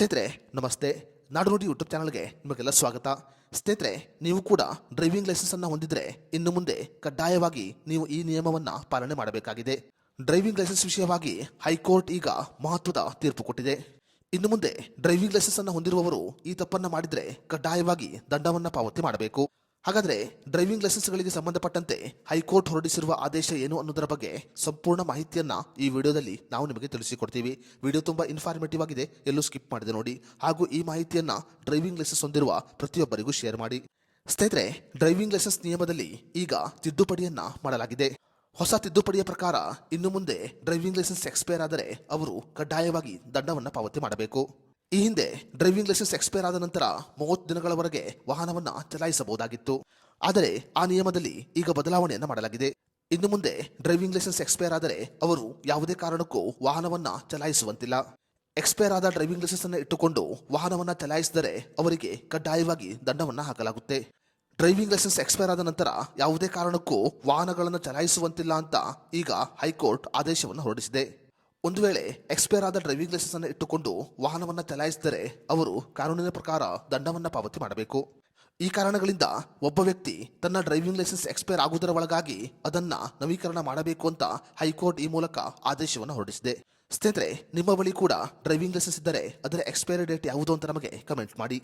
ಸ್ನೇಹಿತರೆ ನಮಸ್ತೆ. ನಾಡುನುಡಿ ಯೂಟ್ಯೂಬ್ ಚಾನಲ್ಗೆ ನಿಮಗೆಲ್ಲ ಸ್ವಾಗತ. ಸ್ನೇಹಿತರೆ, ನೀವು ಕೂಡ ಡ್ರೈವಿಂಗ್ ಲೈಸೆನ್ಸ್ ಅನ್ನು ಹೊಂದಿದ್ರೆ ಇನ್ನು ಮುಂದೆ ಕಡ್ಡಾಯವಾಗಿ ನೀವು ಈ ನಿಯಮವನ್ನು ಪಾಲನೆ ಮಾಡಬೇಕಾಗಿದೆ. ಡ್ರೈವಿಂಗ್ ಲೈಸೆನ್ಸ್ ವಿಷಯವಾಗಿ ಹೈಕೋರ್ಟ್ ಈಗ ಮಹತ್ವದ ತೀರ್ಪು ಕೊಟ್ಟಿದೆ. ಇನ್ನು ಮುಂದೆ ಡ್ರೈವಿಂಗ್ ಲೈಸೆನ್ಸ್ ಅನ್ನು ಹೊಂದಿರುವವರು ಈ ತಪ್ಪನ್ನು ಮಾಡಿದರೆ ಕಡ್ಡಾಯವಾಗಿ ದಂಡವನ್ನು ಪಾವತಿ ಮಾಡಬೇಕು. ಹಾಗಾದರೆ ಡ್ರೈವಿಂಗ್ ಲೈಸೆನ್ಸ್ಗಳಿಗೆ ಸಂಬಂಧಪಟ್ಟಂತೆ ಹೈಕೋರ್ಟ್ ಹೊರಡಿಸಿರುವ ಆದೇಶ ಏನು ಅನ್ನೋದರ ಬಗ್ಗೆ ಸಂಪೂರ್ಣ ಮಾಹಿತಿಯನ್ನ ಈ ವಿಡಿಯೋದಲ್ಲಿ ನಾವು ನಿಮಗೆ ತಿಳಿಸಿಕೊಡ್ತೀವಿ. ವಿಡಿಯೋ ತುಂಬಾ ಇನ್ಫಾರ್ಮೇಟಿವ್ ಆಗಿದೆ, ಎಲ್ಲೂ ಸ್ಕಿಪ್ ಮಾಡದೆ ನೋಡಿ. ಹಾಗೂ ಈ ಮಾಹಿತಿಯನ್ನ ಡ್ರೈವಿಂಗ್ ಲೈಸೆನ್ಸ್ ಹೊಂದಿರುವ ಪ್ರತಿಯೊಬ್ಬರಿಗೂ ಶೇರ್ ಮಾಡಿ. ಸ್ನೇಹಿತರೆ, ಡ್ರೈವಿಂಗ್ ಲೈಸೆನ್ಸ್ ನಿಯಮದಲ್ಲಿ ಈಗ ತಿದ್ದುಪಡಿಯನ್ನ ಮಾಡಲಾಗಿದೆ. ಹೊಸ ತಿದ್ದುಪಡಿಯ ಪ್ರಕಾರ ಇನ್ನು ಮುಂದೆ ಡ್ರೈವಿಂಗ್ ಲೈಸೆನ್ಸ್ ಎಕ್ಸ್ಪೈರ್ ಆದರೆ ಅವರು ಕಡ್ಡಾಯವಾಗಿ ದಂಡವನ್ನು ಪಾವತಿ ಮಾಡಬೇಕು. ಈ ಹಿಂದೆ ಡ್ರೈವಿಂಗ್ ಲೈಸೆನ್ಸ್ ಎಕ್ಸ್ಪೈರ್ ಆದ ನಂತರ 30 ದಿನಗಳವರೆಗೆ ವಾಹನವನ್ನು ಚಲಾಯಿಸಬಹುದಾಗಿತ್ತು. ಆದರೆ ಆ ನಿಯಮದಲ್ಲಿ ಈಗ ಬದಲಾವಣೆಯನ್ನು ಮಾಡಲಾಗಿದೆ. ಇನ್ನು ಮುಂದೆ ಡ್ರೈವಿಂಗ್ ಲೈಸೆನ್ಸ್ ಎಕ್ಸ್ಪೈರ್ ಆದರೆ ಅವರು ಯಾವುದೇ ಕಾರಣಕ್ಕೂ ವಾಹನವನ್ನು ಚಲಾಯಿಸುವಂತಿಲ್ಲ. ಎಕ್ಸ್ಪೈರ್ ಆದ ಡ್ರೈವಿಂಗ್ ಲೈಸೆನ್ಸ್ ಅನ್ನು ಇಟ್ಟುಕೊಂಡು ವಾಹನವನ್ನು ಚಲಾಯಿಸಿದರೆ ಅವರಿಗೆ ಕಡ್ಡಾಯವಾಗಿ ದಂಡವನ್ನು ಹಾಕಲಾಗುತ್ತೆ. ಡ್ರೈವಿಂಗ್ ಲೈಸೆನ್ಸ್ ಎಕ್ಸ್ಪೈರ್ ಆದ ನಂತರ ಯಾವುದೇ ಕಾರಣಕ್ಕೂ ವಾಹನಗಳನ್ನು ಚಲಾಯಿಸುವಂತಿಲ್ಲ ಅಂತ ಈಗ ಹೈಕೋರ್ಟ್ ಆದೇಶವನ್ನು ಹೊರಡಿಸಿದೆ. ಒಂದು ವೇಳೆ ಎಕ್ಸ್ಪೈರ್ ಆದ ಡ್ರೈವಿಂಗ್ ಲೈಸೆನ್ಸ್ ಅನ್ನು ಇಟ್ಟುಕೊಂಡು ವಾಹನವನ್ನು ಚಲಾಯಿಸಿದರೆ ಅವರು ಕಾನೂನಿನ ಪ್ರಕಾರ ದಂಡವನ್ನು ಪಾವತಿ ಮಾಡಬೇಕು. ಈ ಕಾರಣಗಳಿಂದ ಒಬ್ಬ ವ್ಯಕ್ತಿ ತನ್ನ ಡ್ರೈವಿಂಗ್ ಲೈಸೆನ್ಸ್ ಎಕ್ಸ್ಪೈರ್ ಆಗುವುದರ ಒಳಗಾಗಿ ಅದನ್ನ ನವೀಕರಣ ಮಾಡಬೇಕು ಅಂತ ಹೈಕೋರ್ಟ್ ಈ ಮೂಲಕ ಆದೇಶವನ್ನು ಹೊರಡಿಸಿದೆ. ಸ್ನೇಹಿತರೆ, ನಿಮ್ಮ ಬಳಿ ಕೂಡ ಡ್ರೈವಿಂಗ್ ಲೈಸೆನ್ಸ್ ಇದ್ದರೆ ಅದರ ಎಕ್ಸ್ಪೈರಿ ಡೇಟ್ ಯಾವುದು ಅಂತ ನಮಗೆ ಕಮೆಂಟ್ ಮಾಡಿ.